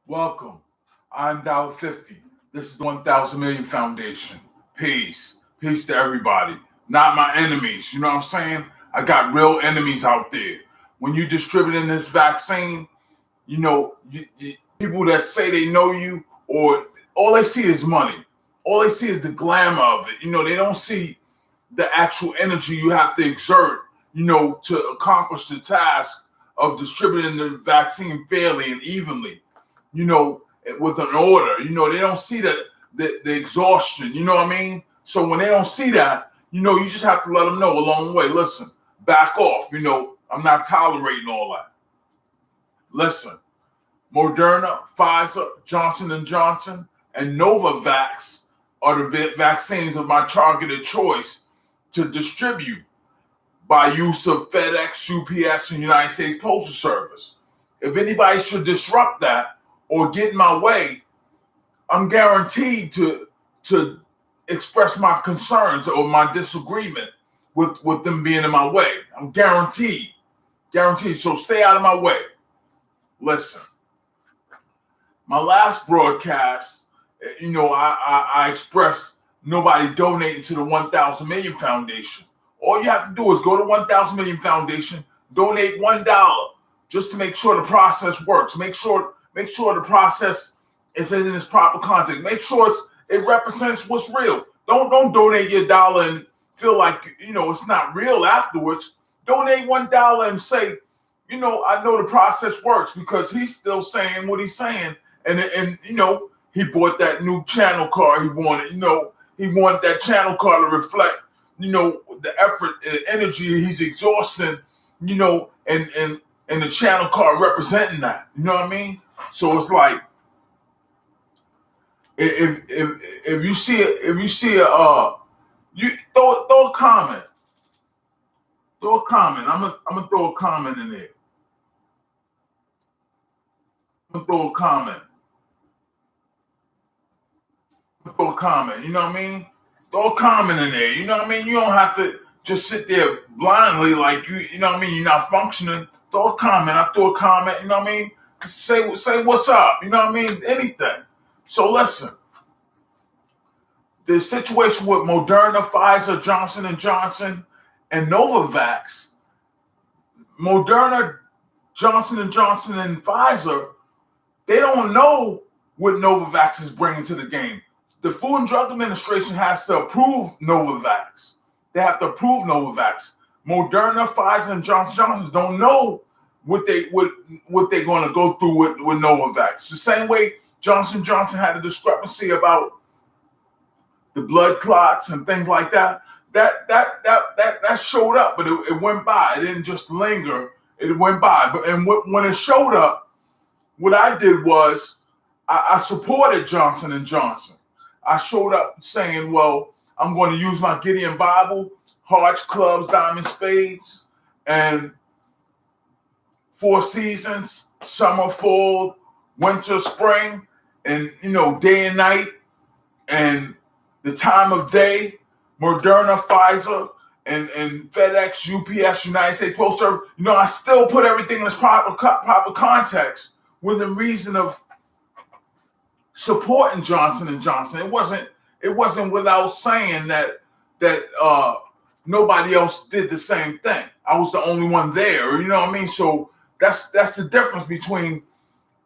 Welcome. I'm Dolla50. This is the 1,000 Million Foundation. Peace. Peace to everybody. Not my enemies. You know what I'm saying? I got real enemies out there. When you distributing this vaccine, people that say they know you, or all they see is money. All they see is the glamour of it. They don't see the actual energy you have to exert, to accomplish the task of distributing the vaccine fairly and evenly, with an order. They don't see the exhaustion, you know what I mean? So when they don't see that, you just have to let them know along the way, listen, back off, I'm not tolerating all that. Listen, Moderna, Pfizer, Johnson & Johnson, and Novavax are the vaccines of my targeted choice to distribute by use of FedEx, UPS, and United States Postal Service. If anybody should disrupt that or get in my way, I'm guaranteed to express my concerns or my disagreement with them being in my way. I'm guaranteed. So stay out of my way. Listen, my last broadcast, I expressed nobody donating to the 1,000 Million Foundation. All you have to do is go to 1,000 Million Foundation, donate $1 just to make sure the process works. Make sure the process is in its proper context. Make sure it represents what's real. Don't donate your dollar and feel like it's not real afterwards. Donate $1 and say, I know the process works because he's still saying what he's saying, and he bought that new channel card he wanted. He wanted that channel card to reflect, the effort and energy he's exhausting, and the channel card representing that. You know what I mean? So it's like, if you see you throw a comment. Throw a comment. I'm gonna throw a comment in there. I'm gonna throw a comment. Throw a comment. You know what I mean? Throw a comment in there. You know what I mean? You don't have to just sit there blindly like you know what I mean? You're not functioning. Throw a comment. I throw a comment. You know what I mean? Say what's up. You know what I mean? Anything. So listen. The situation with Moderna, Pfizer, Johnson & Johnson, and Novavax, Moderna, Johnson & Johnson, and Pfizer, they don't know what Novavax is bringing to the game. The Food and Drug Administration has to approve Novavax. They have to approve Novavax. Moderna, Pfizer, and Johnson & Johnson don't know what they're going to go through with Novavax. The same way Johnson & Johnson had a discrepancy about the blood clots and things like that. That showed up, but it went by. It didn't just linger. It went by. When it showed up, what I did was I supported Johnson & Johnson. I showed up saying, well, I'm going to use my Gideon Bible, hearts, clubs, diamond, spades, and 4 seasons, summer, fall, winter, spring, and, day and night, and the time of day, Moderna, Pfizer, and FedEx, UPS, United States Postal Service. I still put everything in its proper context within reason of supporting Johnson & Johnson. It wasn't without saying that nobody else did the same thing. I was the only one there. You know what I mean? So that's the difference between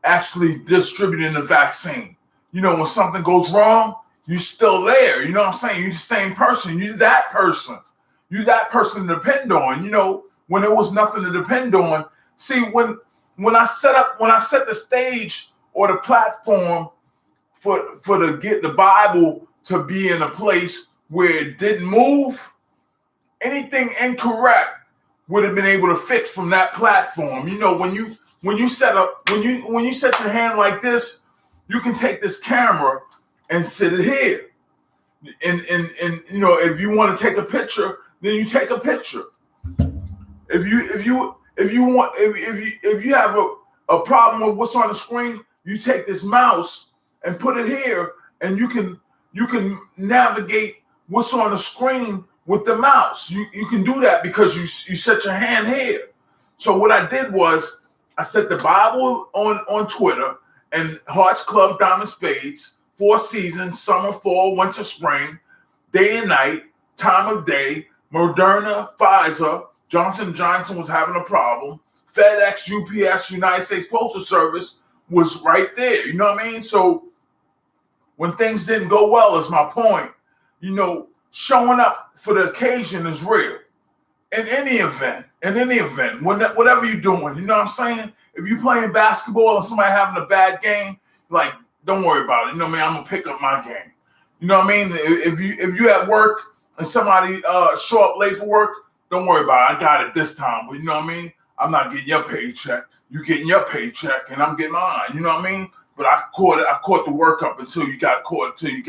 actually distributing the vaccine. When something goes wrong, you're still there. You know what I'm saying? You're the same person. You're that person. You're that person to depend on. When there was nothing to depend on. See, when I set the stage or the platform for the Bible to be in a place where it didn't move, anything incorrect would have been able to fix from that platform. When you set your hand like this, you can take this camera and sit it here. And if you want to take a picture, then you take a picture. If you have a problem with what's on the screen, you take this mouse and put it here, and you can navigate what's on the screen with the mouse. You can do that because you set your hand here. So what I did was I set the Bible on Twitter, and Hearts Club Diamond Spades, 4 seasons, summer, fall, winter, spring, day and night, time of day, Moderna, Pfizer, Johnson & Johnson was having a problem, FedEx, UPS, United States Postal Service was right there. You know what I mean? So when things didn't go well, is my point, showing up for the occasion is real. In any event, whatever you're doing, you know what I'm saying? If you're playing basketball and somebody having a bad game, like, don't worry about it. You know what I mean? I'm gonna pick up my game. You know what I mean? If you at work and somebody show up late for work, don't worry about it. I got it this time. But you know what I mean? I'm not getting your paycheck. You getting your paycheck, and I'm getting mine. You know what I mean? But I caught the work up until you got caught, until you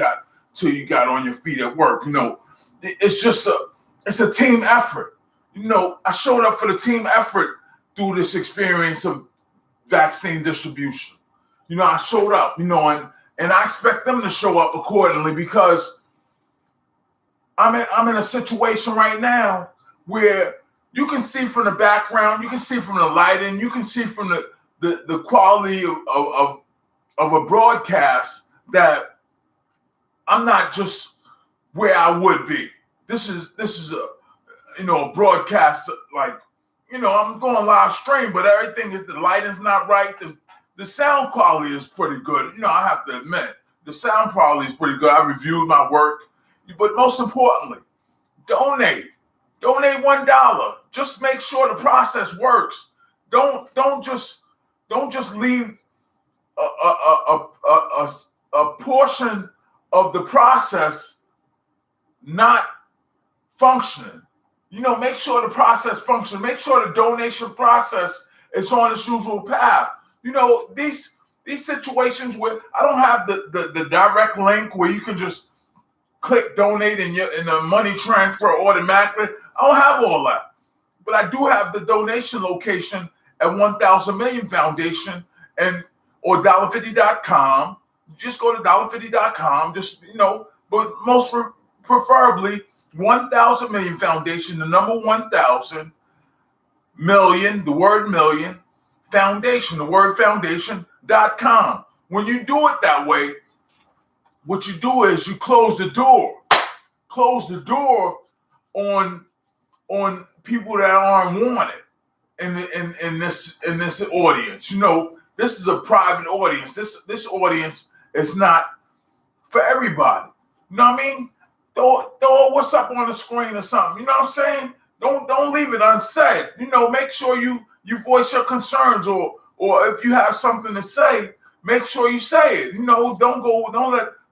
got on your feet at work. It's a team effort. I showed up for the team effort through this experience of vaccine distribution. I showed up, and I expect them to show up accordingly, because I'm in a situation right now where you can see from the background, you can see from the lighting, you can see from the quality of a broadcast that I'm not just where I would be. This is a broadcast, like, I'm going live stream, but the lighting's not right. The sound quality is pretty good. I have to admit, the sound quality is pretty good. I reviewed my work, but most importantly, donate $1. Just make sure the process works. Don't just leave a portion of the process not functioning. Make sure the process functions. Make sure the donation process is on its usual path. These situations where I don't have the direct link where you can just click donate and the money transfer automatically. I don't have all that. But I do have the donation location at 1,000 Million Foundation or Dolla50.com. Just go to Dolla50.com. But most preferably 1,000 Million Foundation, the number 1,000 million, the word million, foundation, the word foundation.com. When you do it that way, what you do is you close the door on people that aren't wanted in this audience. This is a private audience. This audience is not for everybody. You know what I mean? Throw what's up on the screen or something. You know what I'm saying? Don't leave it unsaid. Make sure you voice your concerns, or if you have something to say, make sure you say it.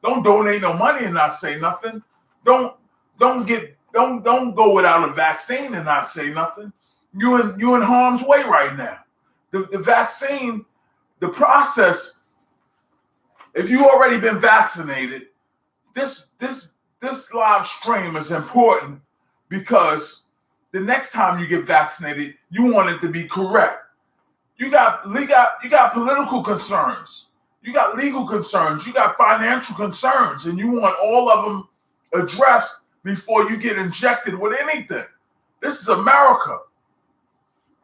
Don't donate no money and not say nothing. Don't go without a vaccine and not say nothing. You in harm's way right now. The vaccine, the process. If you already been vaccinated, this live stream is important, because the next time you get vaccinated, you want it to be correct. You got political concerns, you got legal concerns, you got financial concerns, and you want all of them addressed before you get injected with anything. This is America.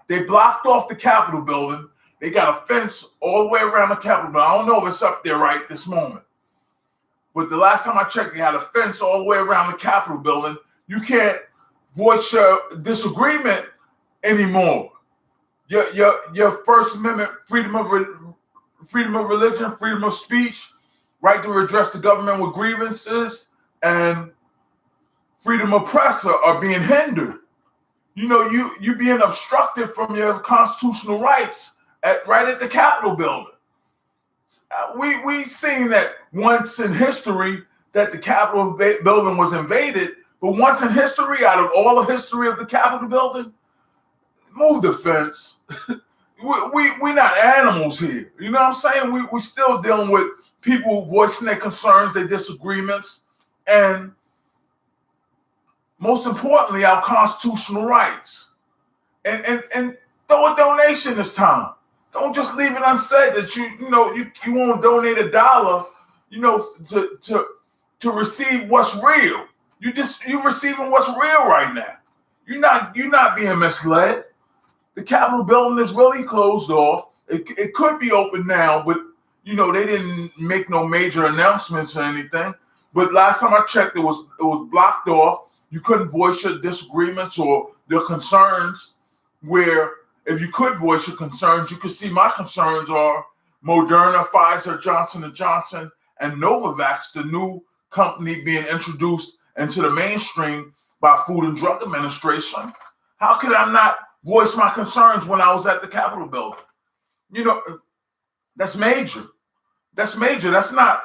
They blocked off the Capitol building. They got a fence all the way around the Capitol building. I don't know if it's up there right this moment, but the last time I checked, they had a fence all the way around the Capitol building. You can't voice your disagreement anymore. Your First Amendment, freedom of religion, freedom of speech, right to redress the government with grievances, and freedom of press are being hindered. You being obstructed from your constitutional rights right at the Capitol building. We seen that once in history that the Capitol building was invaded, but once in history, out of all the history of the Capitol building, move the fence. We're not animals here. You know what I'm saying? We're still dealing with people voicing their concerns, their disagreements, and most importantly, our constitutional rights. And throw a donation this time. Don't just leave it unsaid that you won't donate $1, to receive what's real. You're receiving what's real right now. You're not being misled. The Capitol building is really closed off. It could be open now, but They didn't make no major announcements or anything. But last time I checked, it was blocked off. You couldn't voice your disagreements or your concerns. Where if you could voice your concerns, you could see my concerns are Moderna, Pfizer, Johnson & Johnson, and Novavax, the new company being introduced into the mainstream by Food and Drug Administration. How could I not voice my concerns when I was at the Capitol building? That's major. That's major. That's not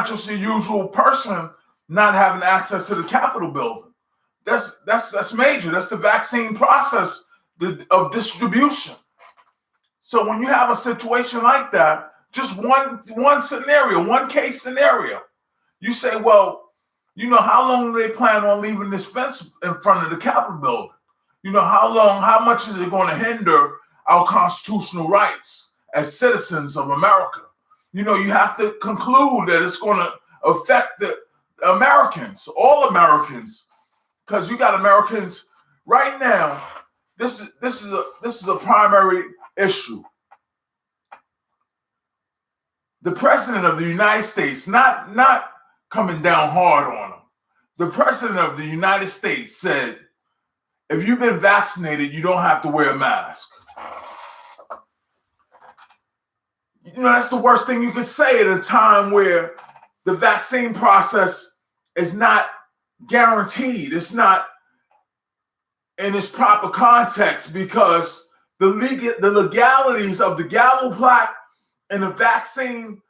just a usual person not having access to the Capitol building. That's major. That's the vaccine process of distribution. So when you have a situation like that, just one scenario, one case scenario, you say, well, how long do they plan on leaving this fence in front of the Capitol building? How much is it going to hinder our constitutional rights as citizens of America? You have to conclude that it's going to affect the Americans, all Americans, because you got Americans right now. This is a primary issue. The president of the United States, not coming down hard on him. The president of the United States said, if you've been vaccinated, you don't have to wear a mask. That's the worst thing you could say at a time where the vaccine process is not guaranteed. It's not in its proper context, because the legalities of the gavel plaque and the vaccine,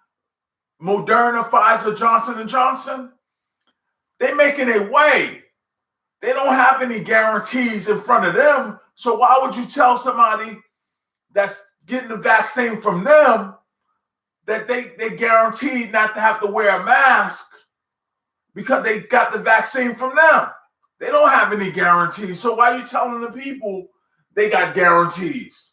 Moderna, Pfizer, Johnson & Johnson, they're making a way. They don't have any guarantees in front of them. So why would you tell somebody that's getting the vaccine from them that they guaranteed not to have to wear a mask because they got the vaccine from them? They don't have any guarantees. So why are you telling the people they got guarantees?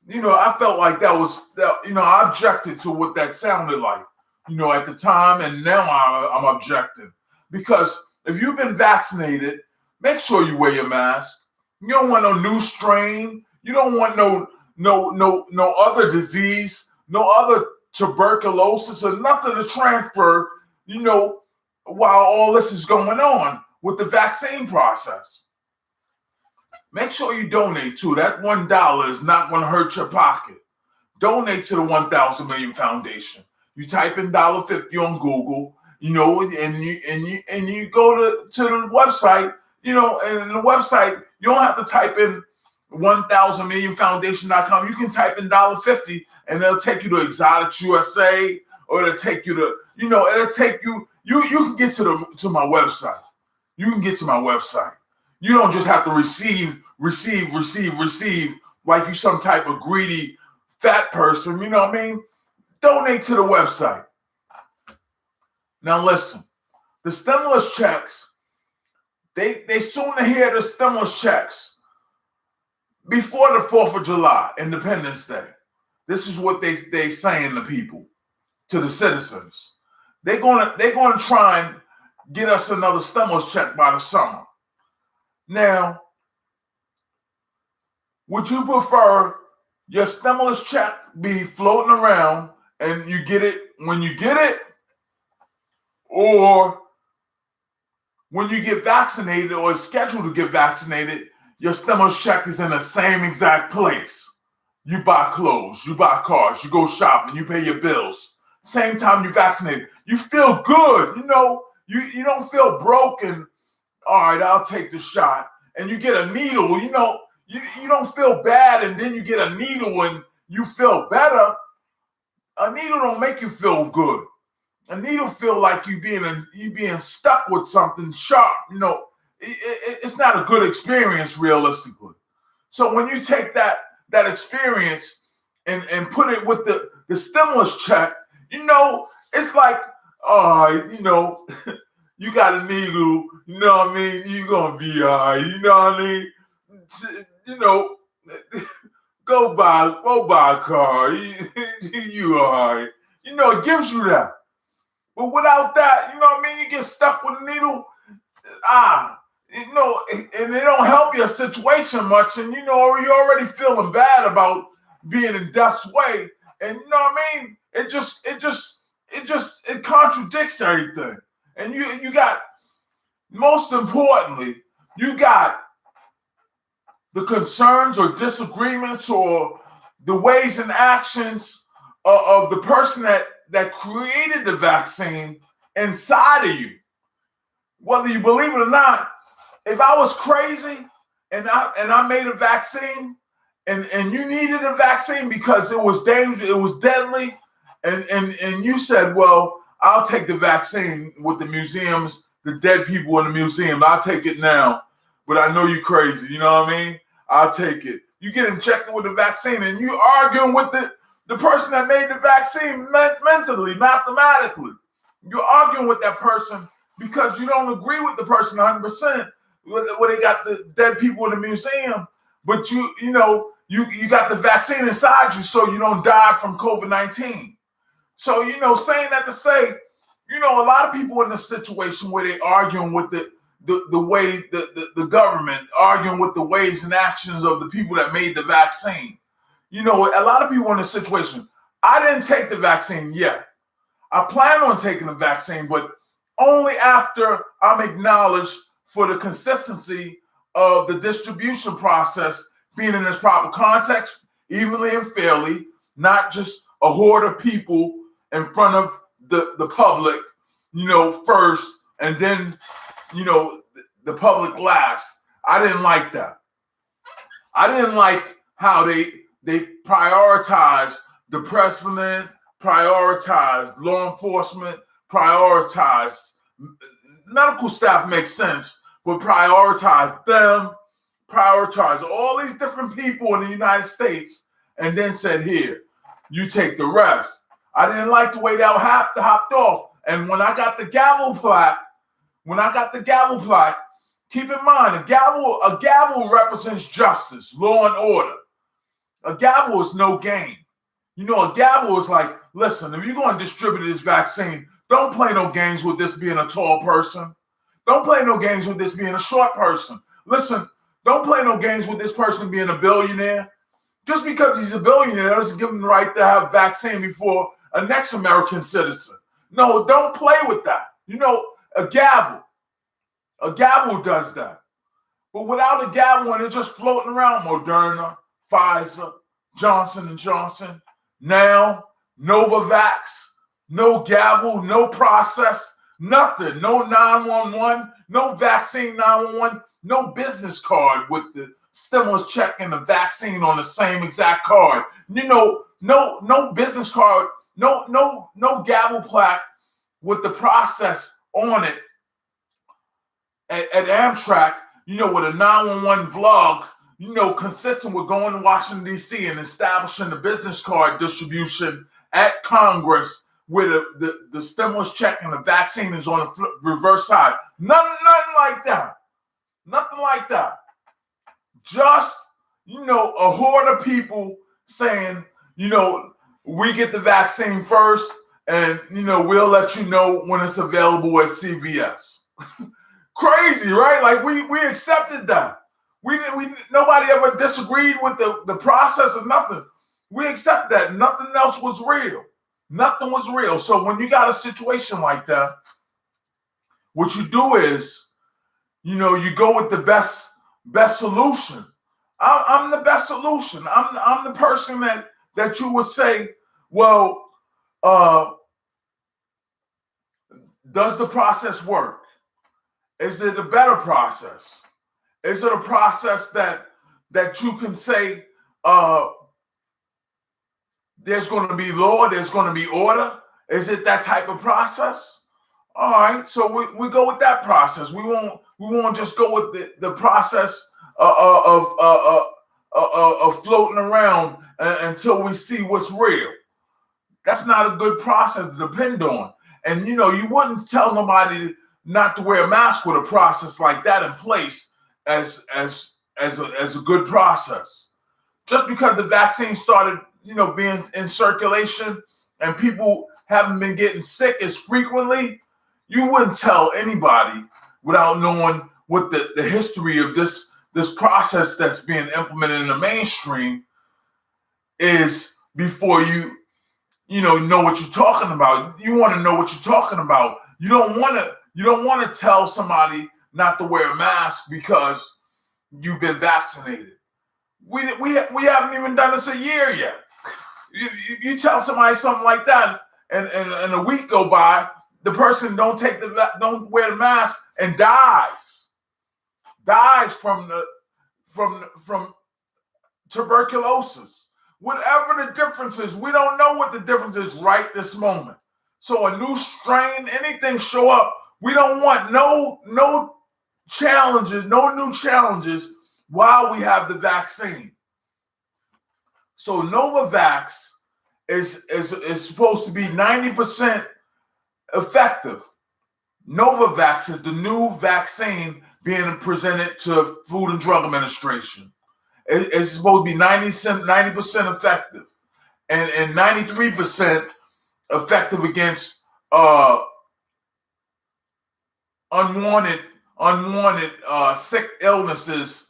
I felt like I objected to what that sounded like, at the time, and now I'm objecting. Because if you've been vaccinated, make sure you wear your mask. You don't want no new strain. You don't want no other disease, no other tuberculosis or nothing to transfer, while all this is going on with the vaccine process. Make sure you donate too. That $1 is not going to hurt your pocket. Donate to the 1,000 Million Foundation. You type in $50 on Google, and you go to the website, and the website, you don't have to type in 1000millionfoundation.com. You can type in $50 and it'll take you to Exotics USA, or it'll take you to, it'll take you, you can get to my website. You can get to my website. You don't just have to receive like you some type of greedy fat person, you know what I mean? Donate to the website. Now listen, the stimulus checks, they sooner hear the stimulus checks before the 4th of July, Independence Day. This is what they saying to people, to the citizens. They're gonna try and get us another stimulus check by the summer. Now, would you prefer your stimulus check be floating around and you get it when you get it, or when you get vaccinated or is scheduled to get vaccinated, your stimulus check is in the same exact place? You buy clothes, you buy cars, you go shopping, you pay your bills. Same time you vaccinated. You feel good, you don't feel broken. All right, I'll take the shot. And you get a needle, you don't feel bad, and then you get a needle and you feel better. A needle don't make you feel good. A needle feel like you being stuck with something sharp. It's not a good experience realistically. So when you take that experience and put it with the stimulus check, it's like, you got a needle, you know what I mean? You're going to be all right, you know what I mean? Go buy a car, you all right. It gives you that. But without that, you know what I mean? You get stuck with a needle, and it don't help your situation much. And, you're already feeling bad about being in death's way. And, you know what I mean? it contradicts everything. And you got, most importantly, you got the concerns or disagreements or the ways and actions of the person that created the vaccine inside of you. Whether you believe it or not, if I was crazy and I made a vaccine and you needed a vaccine because it was dangerous, it was deadly, and you said, well, I'll take the vaccine with the museums, the dead people in the museum, I'll take it now, but I know you're crazy, you know what I mean? I'll take it. You get injected with the vaccine and you arguing with the person that made the vaccine mentally, mathematically. You're arguing with that person because you don't agree with the person 100%. Where they got the dead people in the museum, but you got the vaccine inside you so you don't die from COVID-19. So, saying that to say, a lot of people in a situation where they arguing with the way the government, arguing with the ways and actions of the people that made the vaccine. A lot of people in a situation, I didn't take the vaccine yet. I plan on taking the vaccine, but only after I'm acknowledged for the consistency of the distribution process being in its proper context, evenly and fairly, not just a horde of people in front of the public, first, and then, the public last. I didn't like that. I didn't like how they prioritized the president, prioritized law enforcement, prioritized medical staff, makes sense, but prioritize them, prioritize all these different people in the United States, and then said, here, you take the rest. I didn't like the way that hopped off. And when I got the gavel plaque, keep in mind, a gavel represents justice, law and order. A gavel is no game. A gavel is like, listen, if you're going to distribute this vaccine, don't play no games with this being a tall person. Don't play no games with this being a short person. Listen, don't play no games with this person being a billionaire. Just because he's a billionaire doesn't give him the right to have a vaccine before a next American citizen. No, don't play with that. A gavel does that. But without a gavel and it's just floating around, Moderna, Pfizer, Johnson & Johnson, now Novavax, no gavel, no process, nothing, no 911, no vaccine 911, no business card with the stimulus check and the vaccine on the same exact card. No business card, no gavel plaque with the process on it at Amtrak, with a 911 vlog, consistent with going to Washington, D.C. and establishing the business card distribution at Congress where the stimulus check and the vaccine is on the reverse side. Nothing like that. Nothing like that. Just, a horde of people saying, we get the vaccine first and, we'll let you know when it's available at CVS. Crazy, right? Like we accepted that. Nobody ever disagreed with the process of nothing. We accept that. Nothing else was real. Nothing was real. So when you got a situation like that, what you do is, you go with the best solution. I'm the best solution. I'm the person that you would say, well, does the process work? Is it a better process? Is it a process that you can say there's going to be law, there's going to be order? Is it that type of process? All right, so we go with that process. We won't just go with the process of floating around until we see what's real. That's not a good process to depend on. And you wouldn't tell nobody not to wear a mask with a process like that in place as a good process. Just because the vaccine started, being in circulation and people haven't been getting sick as frequently, you wouldn't tell anybody without knowing what the history of this process that's being implemented in the mainstream is before you know what you're talking about. You want to know what you're talking about. You don't want to tell somebody not to wear a mask because you've been vaccinated. We haven't even done this a year yet. You tell somebody something like that, and a week go by, the person don't wear the mask and dies from tuberculosis. Whatever the difference is, we don't know what the difference is right this moment. So a new strain, anything show up, we don't want no challenges, no new challenges while we have the vaccine. So Novavax is supposed to be 90% effective. Novavax is the new vaccine being presented to Food and Drug Administration. It's supposed to be 90% effective and 93% effective against unwanted sick illnesses,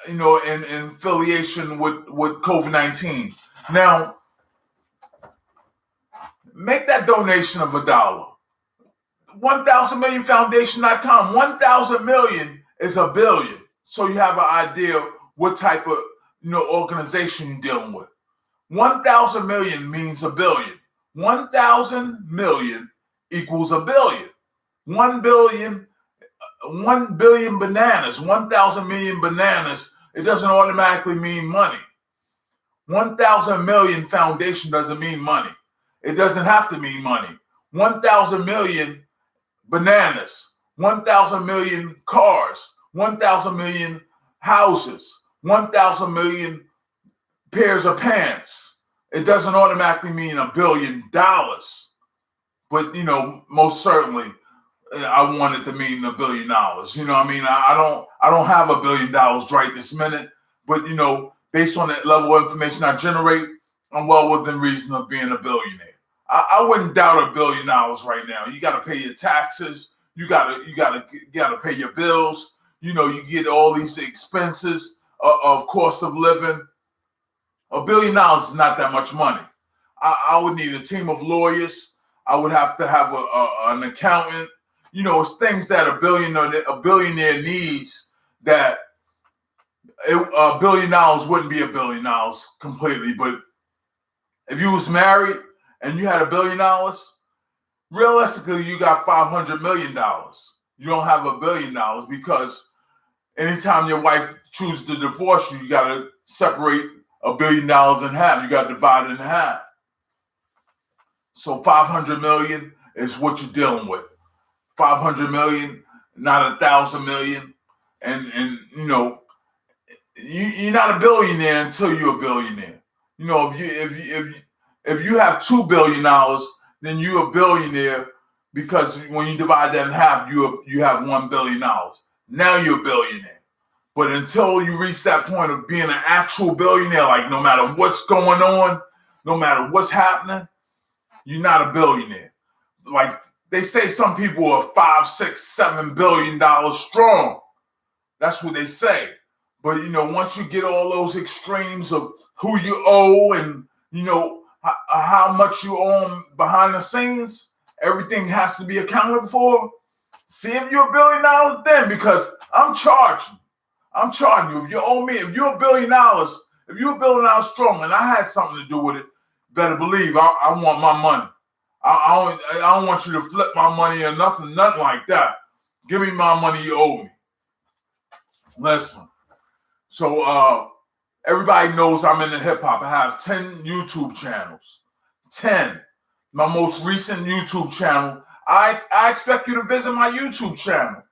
in affiliation with COVID-19. Now, make that donation of $1. 1,000millionfoundation.com. 1,000 million is a billion. So you have an idea what type of organization you're dealing with. 1,000 million means a billion. 1,000 million equals a billion. 1 billion bananas, 1,000 million bananas, it doesn't automatically mean money. 1,000 million foundation doesn't mean money. It doesn't have to mean money. 1,000 million bananas, 1,000 million cars, 1,000 million houses, 1,000 million pairs of pants. It doesn't automatically mean $1 billion. But, most certainly, I want it to mean $1 billion. You know what I mean? I don't have $1 billion right this minute, but based on that level of information I generate, I'm well within reason of being a billionaire. I wouldn't doubt $1 billion right now. You got to pay your taxes. You got to pay your bills. You get all these expenses of cost of living. $1 billion is not that much money. I would need a team of lawyers. I would have to have an accountant. It's things that a billionaire needs that $1 billion wouldn't be $1 billion completely. But if you was married and you had $1 billion, realistically, you got $500 million. You don't have $1 billion because anytime your wife chooses to divorce you, you got to separate $1 billion in half. You got to divide it in half. So 500 million is what you're dealing with. 500 million, not 1,000 million. And you're not a billionaire until you're a billionaire. If you have $2 billion, then you're a billionaire because when you divide that in half, you have $1 billion. Now you're a billionaire. But until you reach that point of being an actual billionaire, like no matter what's going on, no matter what's happening, you're not a billionaire. Like they say, some people are $5, $6, $7 billion strong. That's what they say. But once you get all those extremes of who you owe and how much you owe them behind the scenes, everything has to be accounted for. See if you're $1 billion then, because I'm charging you. If you owe me, if you're $1 billion, if you're $1 billion strong, and I had something to do with it, better believe I want my money. I don't want you to flip my money or nothing like that. Give me my money you owe me. Listen. So everybody knows I'm into hip hop. I have 10 YouTube channels. 10. My most recent YouTube channel. I expect you to visit my YouTube channel.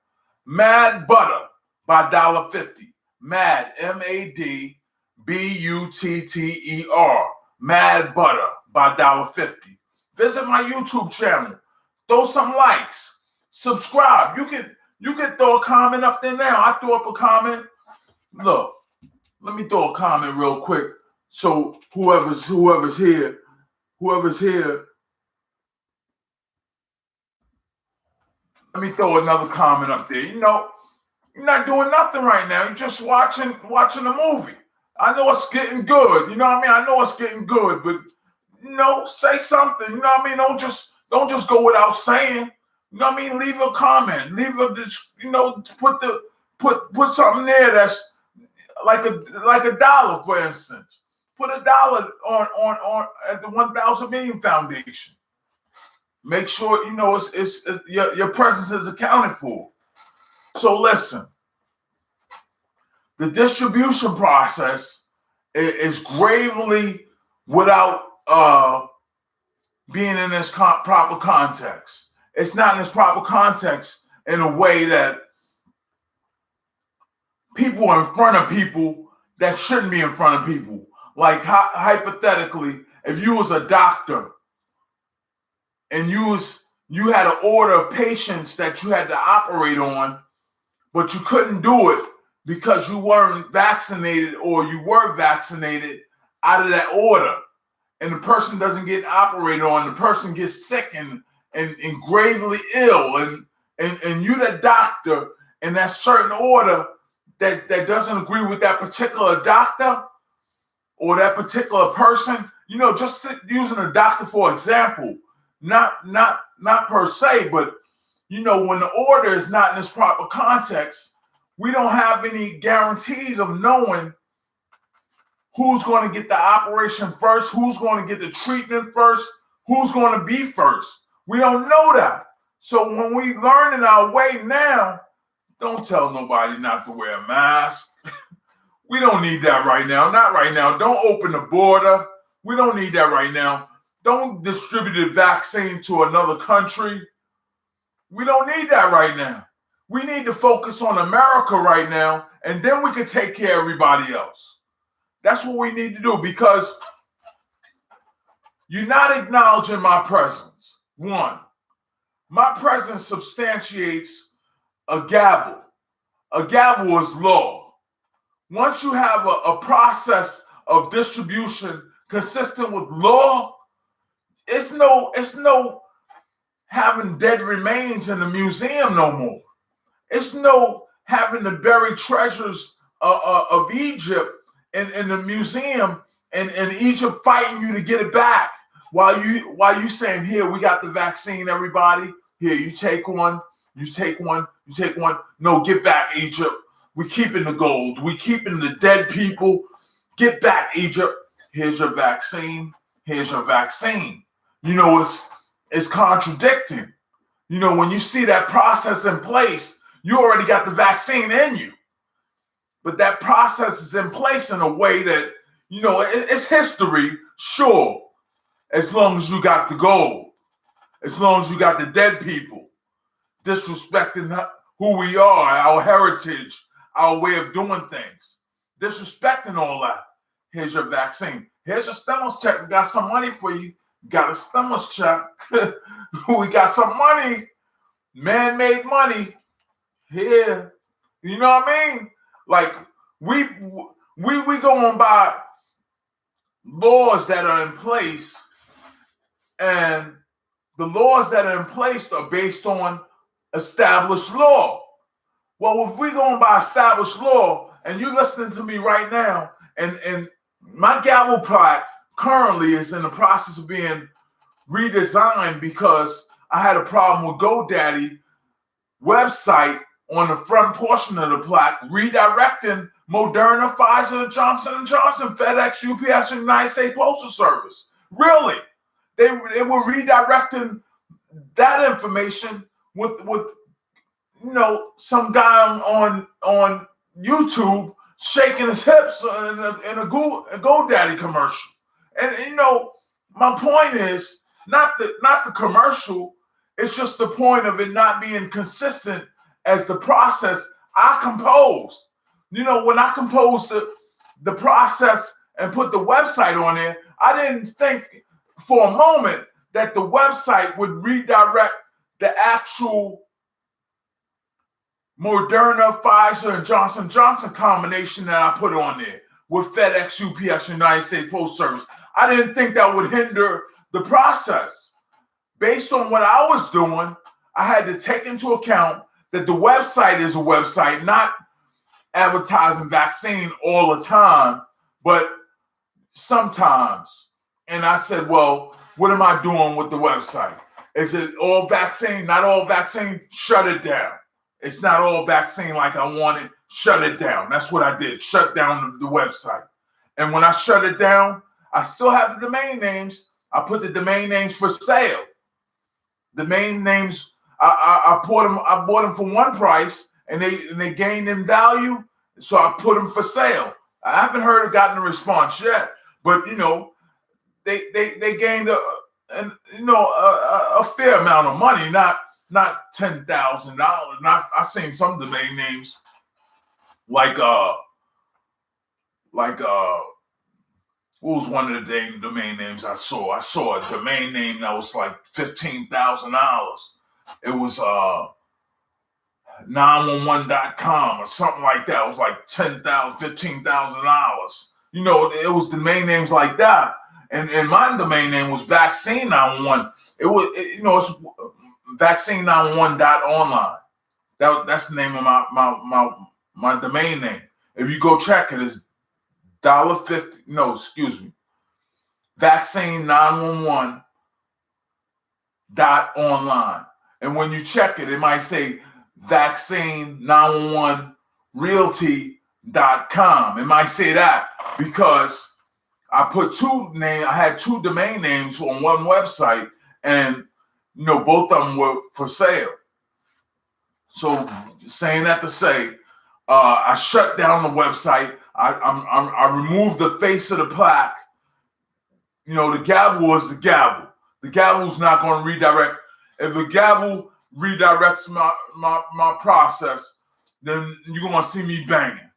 Mad Butter by Dolla50. Mad, MADBUTTER. Mad Butter by Dolla50. Visit my YouTube channel. Throw some likes. Subscribe. You can throw a comment up there now. I threw up a comment. Look, let me throw a comment real quick. So whoever's here, let me throw another comment up there. You're not doing nothing right now. You're just watching a movie. I know it's getting good. You know what I mean? I know it's getting good, but say something. You know what I mean? Don't just go without saying. You know what I mean? Leave a comment. Put something there that's like a dollar, for instance. Put $1 on at the 1,000 Million Foundation. Make sure it's your presence is accounted for. So listen, the distribution process is gravely without being in this proper context. It's not in this proper context in a way that people are in front of people that shouldn't be in front of people. Like hypothetically, if you was a doctor and you had an order of patients that you had to operate on, but you couldn't do it because you weren't vaccinated or you were vaccinated out of that order, and the person doesn't get operated on, the person gets sick and gravely ill, and you the doctor in that certain order that doesn't agree with that particular doctor or that particular person, just using a doctor for example, not per se, but when the order is not in this proper context, we don't have any guarantees of knowing who's going to get the operation first, who's going to get the treatment first, who's going to be first. We don't know that. So when we learn in our way now, don't tell nobody not to wear a mask. We don't need that right now. Not right now. Don't open the border. We don't need that right now. Don't distribute a vaccine to another country. We don't need that right now. We need to focus on America right now, and then we can take care of everybody else. That's what we need to do, because you're not acknowledging my presence. One, my presence substantiates a gavel. A gavel is law. Once you have a process of distribution consistent with law, it's no having dead remains in the museum no more. It's no having the buried treasures of Egypt in the museum and Egypt fighting you to get it back while you saying, here, we got the vaccine, everybody. Here, you take one, you take one, you take one. No, get back, Egypt. We keeping the gold. We keeping the dead people. Get back, Egypt. Here's your vaccine. Here's your vaccine. It's contradicting. When you see that process in place, you already got the vaccine in you. But that process is in place in a way that, it's history, sure, as long as you got the gold, as long as you got the dead people, disrespecting who we are, our heritage, our way of doing things, disrespecting all that. Here's your vaccine. Here's your stimulus check. We got some money for you. Got a stimulus check. We got some money, man-made money here. You know what I mean? Like we going by laws that are in place, and the laws that are in place are based on established law. Well, if we're going by established law, and you're listening to me right now, and my gavel plaque currently is in the process of being redesigned because I had a problem with GoDaddy website on the front portion of the plaque redirecting Moderna, Pfizer, Johnson & Johnson, FedEx, UPS, and United States Postal Service. Really? They were redirecting that information with some guy on YouTube shaking his hips in a GoDaddy commercial. And my point is not the commercial. It's just the point of it not being consistent as the process I composed. When I composed the process and put the website on there, I didn't think for a moment that the website would redirect the actual Moderna, Pfizer, and Johnson & Johnson combination that I put on there with FedEx, UPS, United States Postal Service. I didn't think that would hinder the process. Based on what I was doing, I had to take into account that the website is a website, not advertising vaccine all the time, but sometimes. And I said, well, what am I doing with the website? Is it all vaccine? Not all vaccine? Shut it down. It's not all vaccine like I wanted. Shut it down. That's what I did. Shut down the website. And when I shut it down, I still have the domain names. I put the domain names for sale. Domain names, I bought them for one price, and they gained in value. So I put them for sale. I haven't gotten a response yet, but they gained a fair amount of money, not $10,000. I seen some domain names like what was one of the domain names I saw? I saw a domain name that was like $15,000. It was 911.com or something like that. It was like $10,000, $15,000. It was domain names like that. And my domain name was Vaccine 911. It's vaccine91.online. That's the name of my domain name. If you go check it, it's $50. No, excuse me. Vaccine911.online. And when you check it, it might say vaccine911realty.com. It might say that because I had two domain names on one website, and both of them were for sale. So saying that to say, I shut down the website. I removed the face of the plaque. The gavel is the gavel. The gavel's not going to redirect. If the gavel redirects my process, then you're going to see me banging.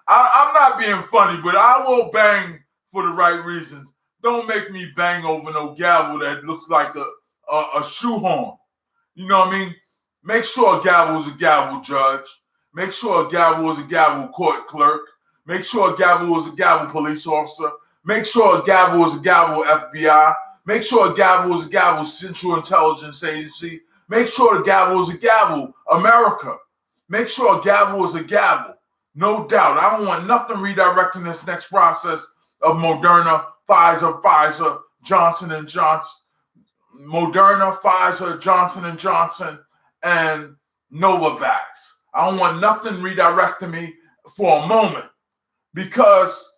I'm not being funny, but I will bang for the right reasons. Don't make me bang over no gavel that looks like a shoehorn. You know what I mean? Make sure a gavel is a gavel, judge. Make sure a gavel is a gavel, court clerk. Make sure a gavel is a gavel, police officer. Make sure a gavel is a gavel, FBI. Make sure a gavel is a gavel, Central Intelligence Agency. Make sure a gavel is a gavel, America. Make sure a gavel is a gavel. No doubt. I don't want nothing redirecting this next process of Moderna, Pfizer, Johnson & Johnson. Moderna, Pfizer, Johnson & Johnson, and Novavax. I don't want nothing redirecting me for a moment because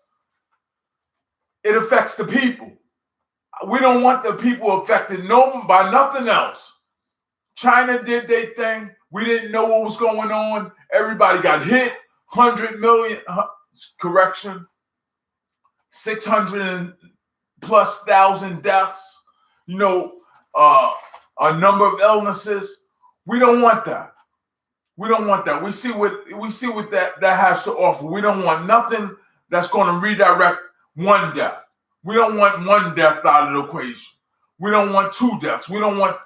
it affects the people. We don't want the people affected by nothing else. China did their thing. We didn't know what was going on. Everybody got hit. 100 million, 600 plus thousand deaths. A number of illnesses. We don't want that. We don't want that. We see what that has to offer. We don't want nothing that's going to redirect one death. We don't want one death out of the equation. We don't want two deaths. We don't want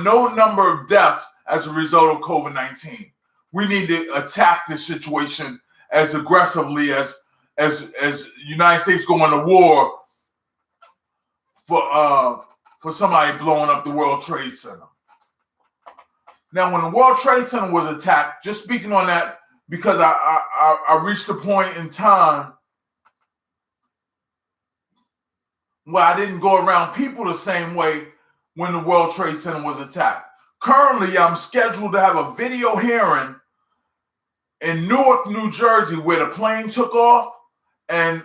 no number of deaths as a result of COVID-19. We need to attack this situation as aggressively as the United States going to war for somebody blowing up the World Trade Center. Now, when the World Trade Center was attacked, just speaking on that, because I reached a point in time where I didn't go around people the same way when the World Trade Center was attacked. Currently, I'm scheduled to have a video hearing in Newark, New Jersey, where the plane took off and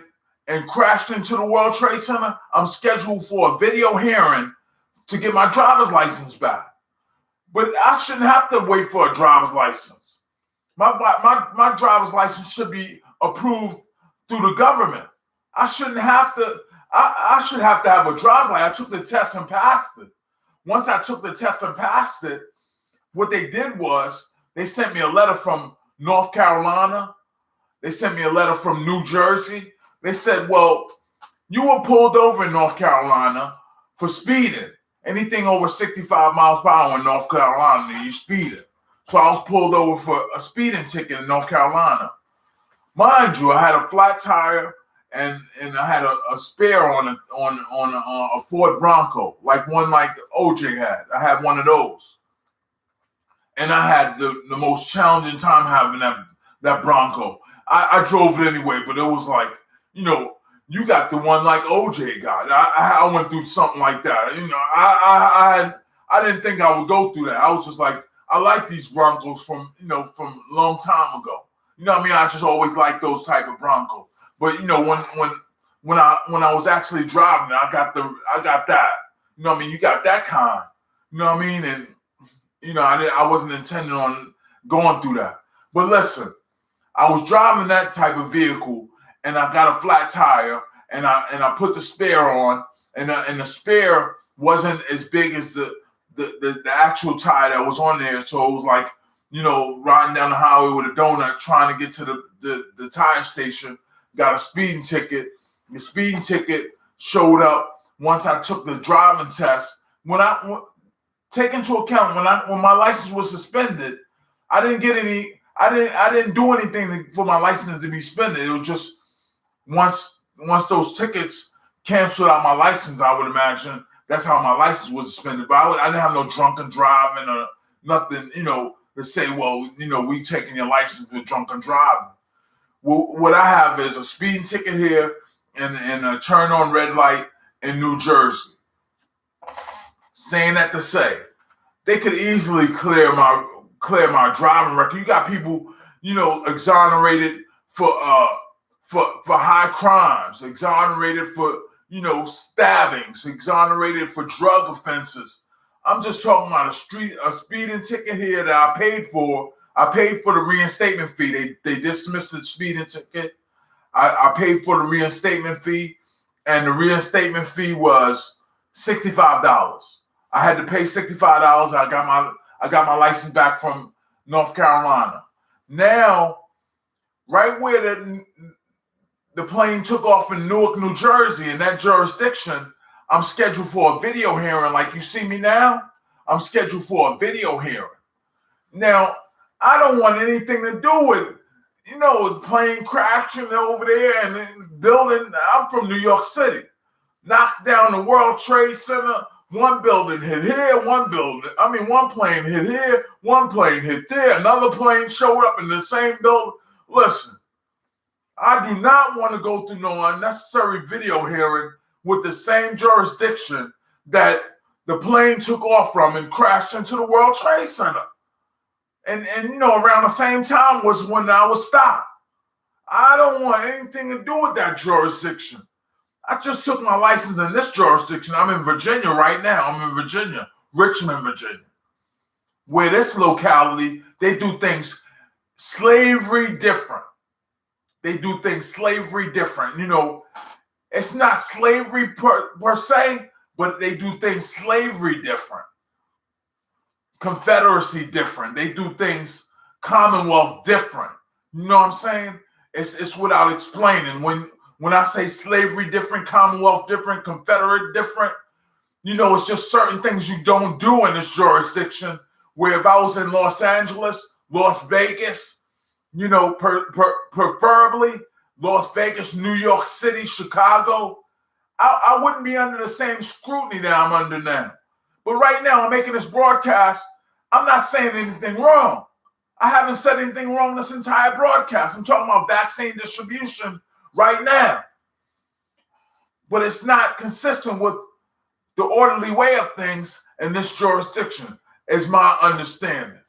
crashed into the World Trade Center. I'm scheduled for a video hearing to get my driver's license back. But I shouldn't have to wait for a driver's license. My driver's license should be approved through the government. I shouldn't have to. I should have to have a driver's license. I took the test and passed it. Once I took the test and passed it, what they did was they sent me a letter from North Carolina. They sent me a letter from New Jersey. They said, well, you were pulled over in North Carolina for speeding. Anything over 65 miles per hour in North Carolina, you speeding. So I was pulled over for a speeding ticket in North Carolina. Mind you, I had a flat tire and I had a spare on a Ford Bronco, like one like OJ had. I had one of those. And I had the most challenging time having that Bronco. I drove it anyway, but it was like, You got the one like OJ got. I went through something like that. You know, I didn't think I would go through that. I was just like, I like these Broncos from a long time ago. You know what I mean? I just always liked those type of Broncos. But you know, when I was actually driving, I got that. You know what I mean? You got that kind. You know what I mean? And you know, I wasn't intending on going through that. But listen, I was driving that type of vehicle, and I got a flat tire, and I put the spare on, and the spare wasn't as big as the actual tire that was on there. So it was like, you know, riding down the highway with a donut trying to get to the tire station. Got a speeding ticket. The speeding ticket showed up once I took the driving test. Take into account when my license was suspended, I didn't get any. I didn't do anything for my license to be suspended. It was just once those tickets canceled out my license, I would imagine that's how my license was suspended. But I didn't have no drunken driving or nothing, you know, to say, well, you know, we taking your license for drunken driving. Well, what I have is a speeding ticket here and a turn on red light in New Jersey. Saying that to say, they could easily clear my driving record. You got people, you know, exonerated for high crimes, exonerated for, you know, stabbings, exonerated for drug offenses. I'm just talking about a speeding ticket here that I paid for. I paid for the reinstatement fee. They dismissed the speeding ticket. I paid for the reinstatement fee, and the reinstatement fee was $65. I had to pay $65. I got my license back from North Carolina. Now, right where the plane took off in Newark, New Jersey, in that jurisdiction, I'm scheduled for a video hearing. Like you see me now, I'm scheduled for a video hearing. Now, I don't want anything to do with, you know, plane crashing over there and building. I'm from New York City. Knocked down the World Trade Center. One building hit here, one plane hit here, one plane hit there, another plane showed up in the same building. Listen, I do not want to go through no unnecessary video hearing with the same jurisdiction that the plane took off from and crashed into the World Trade Center. And you know, around the same time was when I was stopped. I don't want anything to do with that jurisdiction. I just took my license in this jurisdiction. I'm in Virginia right now. I'm in Virginia, Richmond, Virginia, where this locality, they do things slavery different. They do things slavery different. You know, it's not slavery per se, but they do things slavery different. Confederacy different. They do things Commonwealth different. You know what I'm saying? It's without explaining. When I say slavery different, Commonwealth different, Confederate different, you know, it's just certain things you don't do in this jurisdiction. Where if I was in Los Angeles, Las Vegas, you know, preferably Las Vegas, New York City, Chicago, I wouldn't be under the same scrutiny that I'm under now. But right now, I'm making this broadcast. I'm not saying anything wrong. I haven't said anything wrong this entire broadcast. I'm talking about vaccine distribution right now. But it's not consistent with the orderly way of things in this jurisdiction, is my understanding.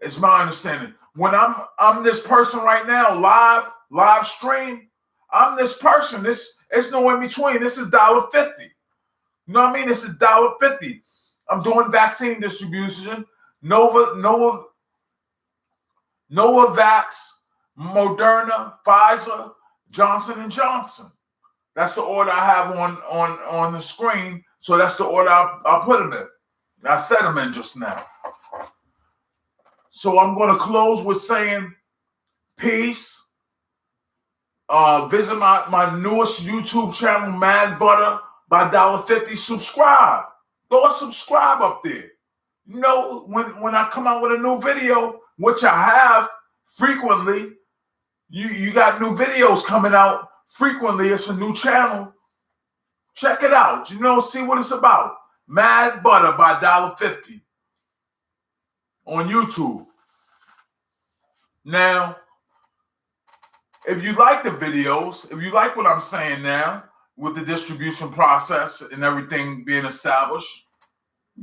It's my understanding. When I'm this person right now, live stream, I'm this person. It's no in between. This is $1.50. You know what I mean? This is $1.50. I'm doing vaccine distribution. Novavax-Moderna-Pfizer-Johnson & Johnson. That's the order I have on the screen. So that's the order I'll put them in. I said them in just now. So I'm going to close with saying peace. Visit my newest YouTube channel, Mad Butter by $1.50. Subscribe. Go and subscribe up there. You know, when I come out with a new video, which I have frequently, you got new videos coming out frequently. It's a new channel. Check it out. You know, see what it's about. Mad Butter by $1.50 on YouTube. Now, If you like the videos, if you like what I'm saying now with the distribution process and everything being established,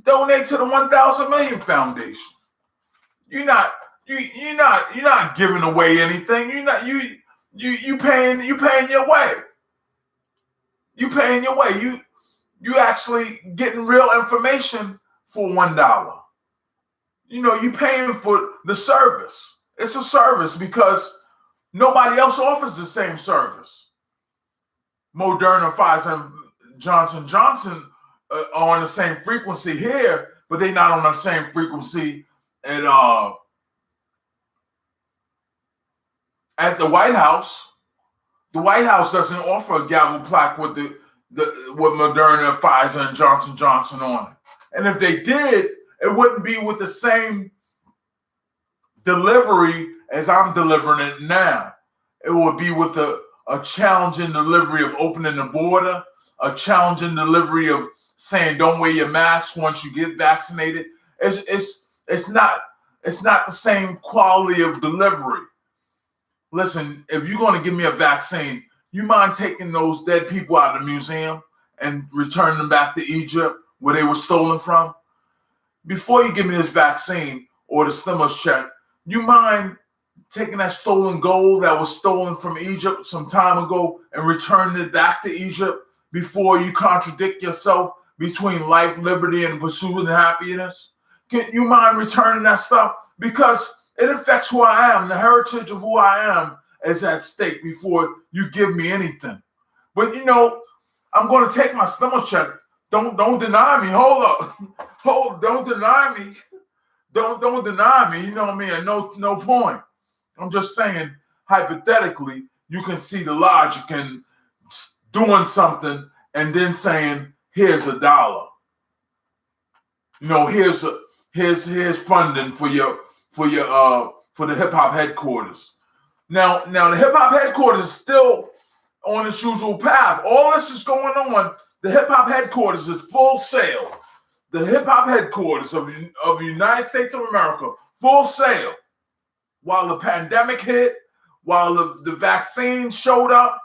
donate to the 1,000 Million Foundation. You're not giving away anything. You paying your way. You paying your way. You actually getting real information for $1. You paying for the service. It's a service because nobody else offers the same service. Moderna, Pfizer, and Johnson are on the same frequency here, but they're not on the same frequency at the White House. The White House doesn't offer a gavel plaque with with Moderna, Pfizer, and Johnson on it. And if they did, it wouldn't be with the same delivery as I'm delivering it now. It would be with a challenging delivery of opening the border, a challenging delivery of saying don't wear your mask once you get vaccinated. It's not the same quality of delivery. Listen, if you're going to give me a vaccine, you mind taking those dead people out of the museum and returning them back to Egypt where they were stolen from? Before you give me this vaccine or the stimulus check, you mind taking that stolen gold that was stolen from Egypt some time ago and returning it back to Egypt before you contradict yourself between life, liberty, and pursuit and happiness? Can you mind returning that stuff? Because it affects who I am. The heritage of who I am is at stake before you give me anything. But I'm going to take my stimulus check. Don't deny me. Hold up. Don't deny me. Don't deny me. You know what I mean? And no point. I'm just saying, hypothetically, you can see the logic in doing something and then saying, here's $1. Here's funding for the hip hop headquarters. Now the hip hop headquarters is still on its usual path. All this is going on. The hip hop headquarters is full sail. The hip hop headquarters of the United States of America, full sail. While the pandemic hit, while the vaccine showed up,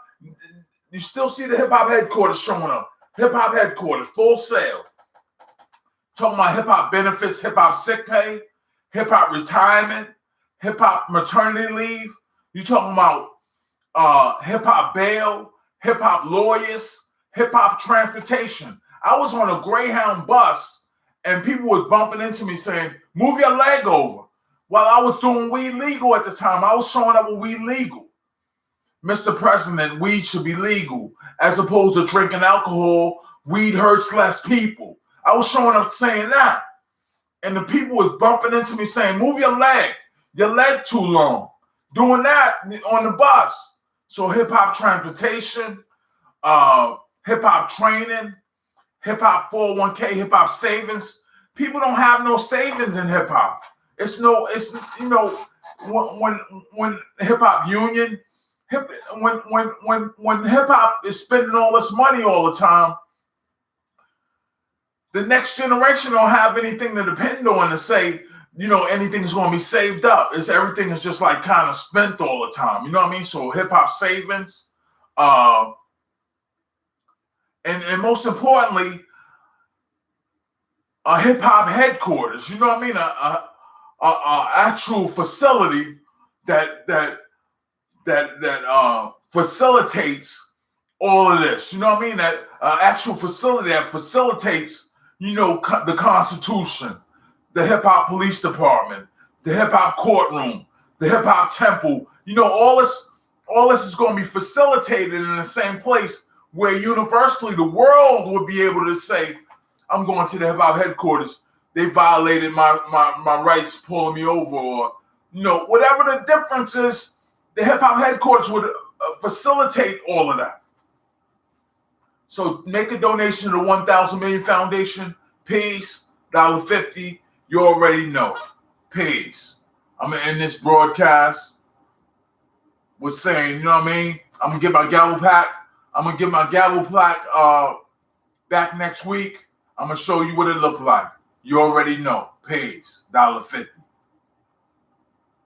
you still see the hip hop headquarters showing up. Hip hop headquarters, full sail. Talking about hip hop benefits, hip hop sick pay, hip hop retirement, hip hop maternity leave. You talking about hip hop bail, hip hop lawyers, hip hop transportation. I was on a Greyhound bus and people was bumping into me saying, move your leg over. While I was doing weed legal at the time, I was showing up with weed legal. Mr. President, weed should be legal. As opposed to drinking alcohol, weed hurts less people. I was showing up saying that. And the people was bumping into me saying, move your leg too long. Doing that on the bus. So hip hop transportation, hip hop training, hip hop 401k, hip hop savings. People don't have no savings in hip hop. When hip hop union, when hip hop is spending all this money all the time, the next generation don't have anything to depend on to say, anything's going to be saved up. Everything is just like kind of spent all the time. You know what I mean? So hip hop savings, and most importantly, a hip hop headquarters. You know what I mean? A actual facility that facilitates all of this. You know what I mean? That actual facility that facilitates, the Constitution, the hip hop police department, the hip hop courtroom, the hip hop temple. All this is going to be facilitated in the same place where universally the world would be able to say, I'm going to the hip hop headquarters. They violated my rights, pulling me over, or whatever the difference is. The hip hop headquarters would facilitate all of that. So make a donation to the 1,000 Million Foundation. Peace. $1.50. You already know. Peace. I'm gonna end this broadcast with saying, you know what I mean? I'm gonna get my gavel plaque. I'm gonna get my gavel plaque back next week. I'm gonna show you what it looked like. You already know. Peace. $1.50.